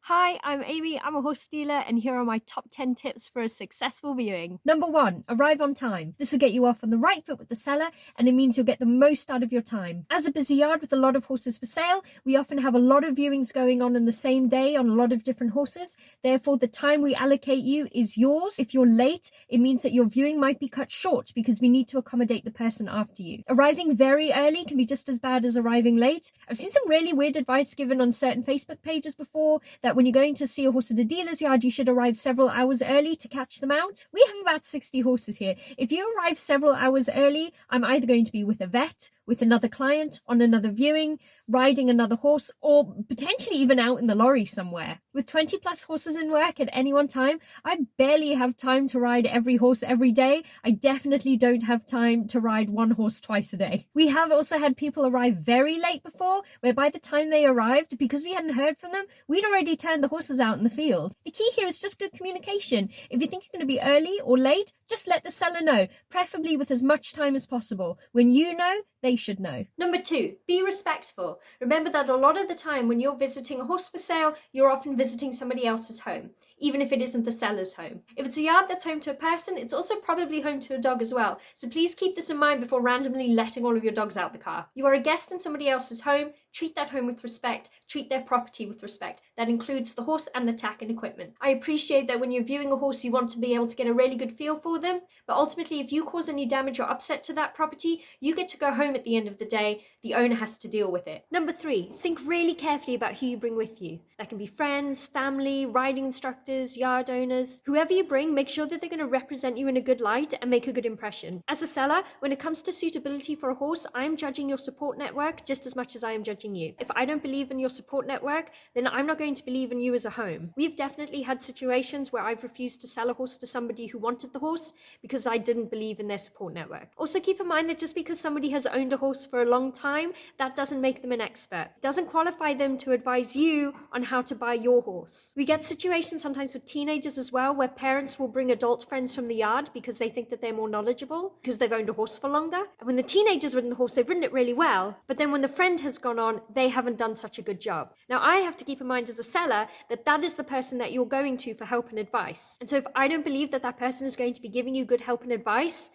Hi, I'm Amy. I'm a horse dealer, and here are my top 10 tips for a successful viewing. Number 1, arrive on time. This will get you off on the right foot with the seller, and it means you'll get the most out of your time. As a busy yard with a lot of horses for sale, we often have a lot of viewings going on in the same day on a lot of different horses. Therefore, the time we allocate you is yours. If you're late, it means that your viewing might be cut short because we need to accommodate the person after you. Arriving very early can be just as bad as arriving late. I've seen some really weird advice given on certain Facebook pages before that when you're going to see a horse at a dealer's yard, you should arrive several hours early to catch them out. We have about 60 horses here. If you arrive several hours early, I'm either going to be with a vet, with another client, on another viewing, riding another horse, or potentially even out in the lorry somewhere. With 20 plus horses in work at any one time, I barely have time to ride every horse every day. I definitely don't have time to ride one horse twice a day. We have also had people arrive very late before, where by the time they arrived, because we hadn't heard from them, we'd already turned the horses out in the field. The key here is just good communication. If you think you're going to be early or late, just let the seller know, preferably with as much time as possible. When you know, they should know. Number 2, be respectful. Remember that a lot of the time when you're visiting a horse for sale, you're often visiting somebody else's home, even if it isn't the seller's home. If it's a yard that's home to a person, it's also probably home to a dog as well. So please keep this in mind before randomly letting all of your dogs out the car. You are a guest in somebody else's home. Treat that home with respect. Treat their property with respect. That includes the horse and the tack and equipment. I appreciate that when you're viewing a horse, you want to be able to get a really good feel for them. But ultimately, if you cause any damage or upset to that property, you get to go home at the end of the day. The owner has to deal with it. Number 3, think really carefully about who you bring with you. That can be friends, family, riding instructors, yard owners. Whoever you bring, make sure that they're going to represent you in a good light and make a good impression. As a seller, when it comes to suitability for a horse, I'm judging your support network just as much as I am judging you. If I don't believe in your support network, then I'm not going to believe in you as a home. We've definitely had situations where I've refused to sell a horse to somebody who wanted the horse because I didn't believe in their support network. Also keep in mind that just because somebody has owned a horse for a long time, that doesn't make them an expert. It doesn't qualify them to advise you on how to buy your horse. We get situations sometimes with teenagers as well, where parents will bring adult friends from the yard because they think that they're more knowledgeable, because they've owned a horse for longer. And when the teenager's ridden the horse, they've ridden it really well, but then when the friend has gone on, they haven't done such a good job. Now, I have to keep in mind as a seller that that is the person that you're going to for help and advice. And so if I don't believe that that person is going to be giving you good help and advice,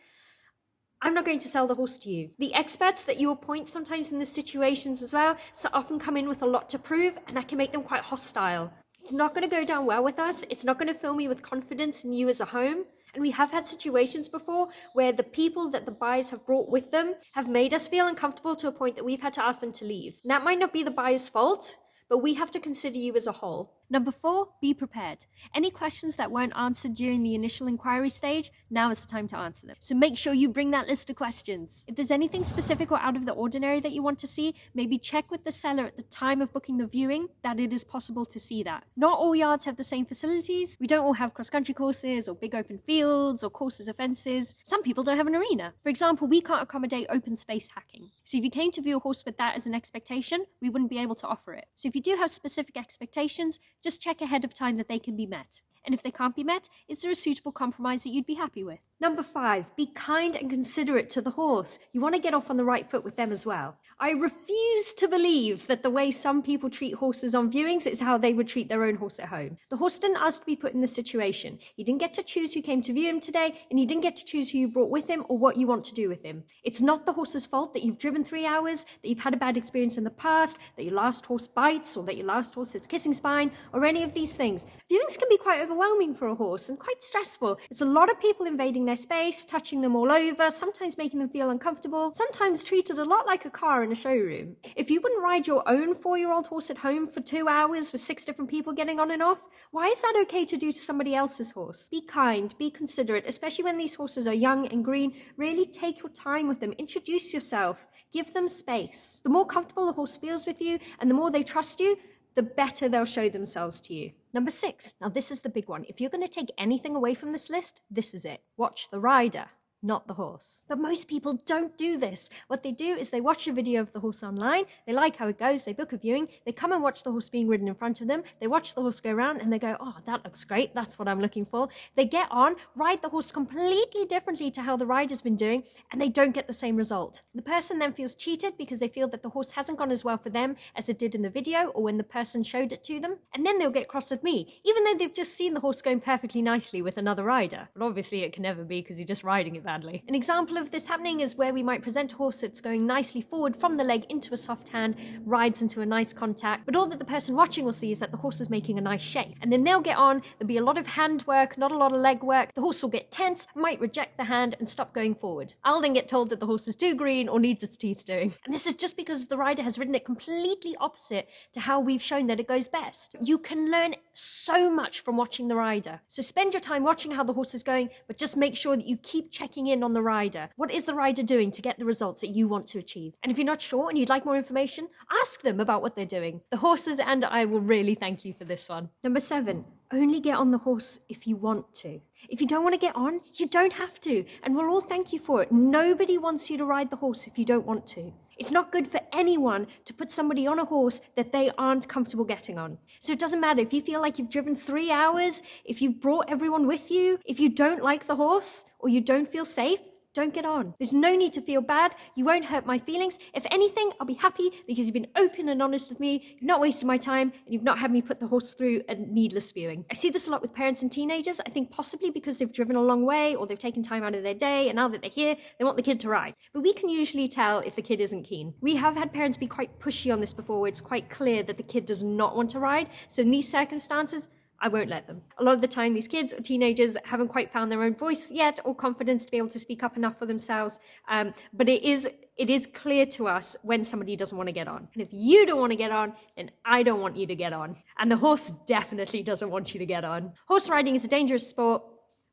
I'm not going to sell the horse to you. The experts that you appoint sometimes in these situations as well, so often come in with a lot to prove, and that can make them quite hostile. It's not going to go down well with us. It's not going to fill me with confidence in you as a home. And we have had situations before where the people that the buyers have brought with them have made us feel uncomfortable to a point that we've had to ask them to leave. And that might not be the buyer's fault, but we have to consider you as a whole. Number 4, be prepared. Any questions that weren't answered during the initial inquiry stage, now is the time to answer them. So make sure you bring that list of questions. If there's anything specific or out of the ordinary that you want to see, maybe check with the seller at the time of booking the viewing that it is possible to see that. Not all yards have the same facilities. We don't all have cross-country courses or big open fields or courses of fences. Some people don't have an arena. For example, we can't accommodate open space hacking. So if you came to view a horse with that as an expectation, we wouldn't be able to offer it. So if you do have specific expectations, just check ahead of time that they can be met. And if they can't be met, is there a suitable compromise that you'd be happy with? Number 5, be kind and considerate to the horse. You want to get off on the right foot with them as well. I refuse to believe that the way some people treat horses on viewings is how they would treat their own horse at home. The horse didn't ask to be put in this situation. He didn't get to choose who came to view him today, and he didn't get to choose who you brought with him or what you want to do with him. It's not the horse's fault that you've driven 3 hours, that you've had a bad experience in the past, that your last horse bites, or that your last horse has kissing spine, or any of these things. Viewings can be quite overwhelming for a horse and quite stressful. It's a lot of people invading their space, touching them all over, sometimes making them feel uncomfortable, sometimes treated a lot like a car in a showroom. If you wouldn't ride your own 4-year-old horse at home for 2 hours with 6 different people getting on and off, why is that okay to do to somebody else's horse? Be kind, be considerate, especially when these horses are young and green. Really take your time with them. Introduce yourself. Give them space. The more comfortable the horse feels with you and the more they trust you, the better they'll show themselves to you. Number 6. Now this is the big one. If you're going to take anything away from this list, this is it. Watch the rider. not the horse. But most people don't do this. What they do is they watch a video of the horse online, they like how it goes, they book a viewing, they come and watch the horse being ridden in front of them, they watch the horse go around and they go, oh, that looks great, that's what I'm looking for. They get on, ride the horse completely differently to how the rider's been doing, and they don't get the same result. The person then feels cheated because they feel that the horse hasn't gone as well for them as it did in the video or when the person showed it to them, and then they'll get cross with me, even though they've just seen the horse going perfectly nicely with another rider. But obviously it can never be because you're just riding it badly. An example of this happening is where we might present a horse that's going nicely forward from the leg into a soft hand, rides into a nice contact, but all that the person watching will see is that the horse is making a nice shape. And then they'll get on, there'll be a lot of hand work, not a lot of leg work, the horse will get tense, might reject the hand and stop going forward. I'll then get told that the horse is too green or needs its teeth doing. And this is just because the rider has ridden it completely opposite to how we've shown that it goes best. You can learn so much from watching the rider. So spend your time watching how the horse is going, but just make sure that you keep checking in on the rider. What is the rider doing to get the results that you want to achieve? And if you're not sure and you'd like more information, ask them about what they're doing. The horses and I will really thank you for this one. Number 7, only get on the horse if you want to. If you don't want to get on, you don't have to, and we'll all thank you for it. Nobody wants you to ride the horse if you don't want to. It's not good for anyone to put somebody on a horse that they aren't comfortable getting on. So it doesn't matter if you feel like you've driven 3 hours, if you've brought everyone with you, if you don't like the horse or you don't feel safe, don't get on. There's no need to feel bad. You won't hurt my feelings. If anything, I'll be happy because you've been open and honest with me. You've not wasted my time and you've not had me put the horse through a needless viewing. I see this a lot with parents and teenagers. I think possibly because they've driven a long way or they've taken time out of their day and now that they're here, they want the kid to ride. But we can usually tell if the kid isn't keen. We have had parents be quite pushy on this before where it's quite clear that the kid does not want to ride. So in these circumstances, I won't let them. A lot of the time, these kids or teenagers haven't quite found their own voice yet or confidence to be able to speak up enough for themselves. But it is clear to us when somebody doesn't want to get on. And if you don't want to get on, then I don't want you to get on. And the horse definitely doesn't want you to get on. Horse riding is a dangerous sport.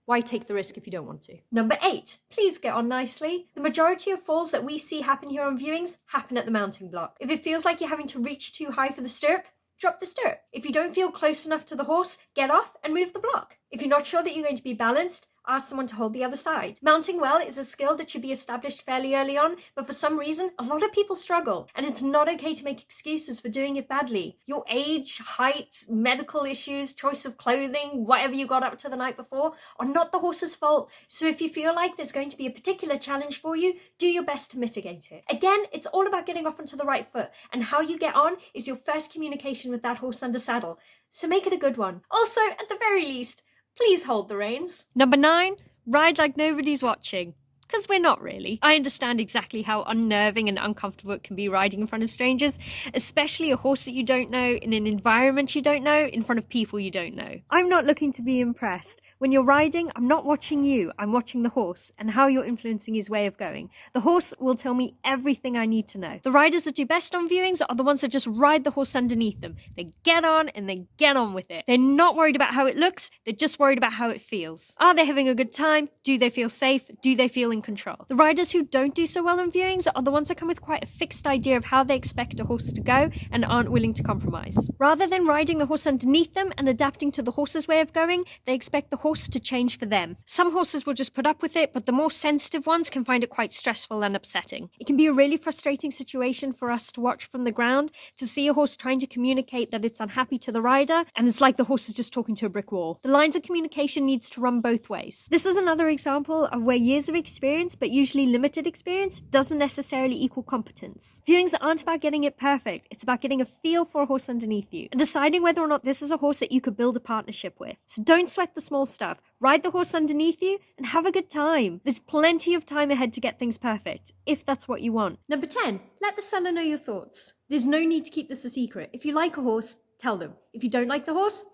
Why take the risk if you don't want to? Number 8, please get on nicely. The majority of falls that we see happen here on viewings happen at the mounting block. If it feels like you're having to reach too high for the stirrup, drop the stirrup. If you don't feel close enough to the horse, get off and move the block. If you're not sure that you're going to be balanced, ask someone to hold the other side. Mounting well is a skill that should be established fairly early on, but for some reason, a lot of people struggle, and it's not okay to make excuses for doing it badly. Your age, height, medical issues, choice of clothing, whatever you got up to the night before, are not the horse's fault. So if you feel like there's going to be a particular challenge for you, do your best to mitigate it. Again, it's all about getting off onto the right foot, and how you get on is your first communication with that horse under saddle. So make it a good one. Also, at the very least, please hold the reins. Number 9, ride like nobody's watching. Because we're not really. I understand exactly how unnerving and uncomfortable it can be riding in front of strangers, especially a horse that you don't know, in an environment you don't know, in front of people you don't know. I'm not looking to be impressed. When you're riding, I'm not watching you, I'm watching the horse and how you're influencing his way of going. The horse will tell me everything I need to know. The riders that do best on viewings are the ones that just ride the horse underneath them. They get on and they get on with it. They're not worried about how it looks, they're just worried about how it feels. Are they having a good time? Do they feel safe? Do they feel in control? The riders who don't do so well on viewings are the ones that come with quite a fixed idea of how they expect a horse to go and aren't willing to compromise. Rather than riding the horse underneath them and adapting to the horse's way of going, they expect the horse to change for them. Some horses will just put up with it, but the more sensitive ones can find it quite stressful and upsetting. It can be a really frustrating situation for us to watch from the ground, to see a horse trying to communicate that it's unhappy to the rider, and it's like the horse is just talking to a brick wall. The lines of communication needs to run both ways. This is another example of where years of experience, but usually limited experience, doesn't necessarily equal competence. Viewings aren't about getting it perfect, it's about getting a feel for a horse underneath you, and deciding whether or not this is a horse that you could build a partnership with. So don't sweat the small stuff. Ride the horse underneath you and have a good time. There's plenty of time ahead to get things perfect, if that's what you want. Number 10, let the seller know your thoughts. There's no need to keep this a secret. If you like a horse, tell them. If you don't like the horse,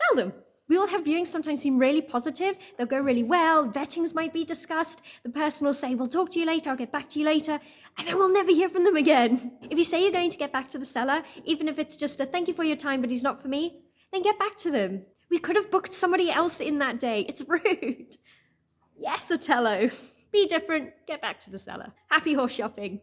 tell them. We all have viewings sometimes seem really positive. They'll go really well. Vettings might be discussed. The person will say, we'll talk to you later. I'll get back to you later. And then we'll never hear from them again. If you say you're going to get back to the seller, even if it's just a thank you for your time, but he's not for me, then get back to them. We could have booked somebody else in that day. It's rude. Yes, Otello. Be different. Get back to the seller. Happy horse shopping.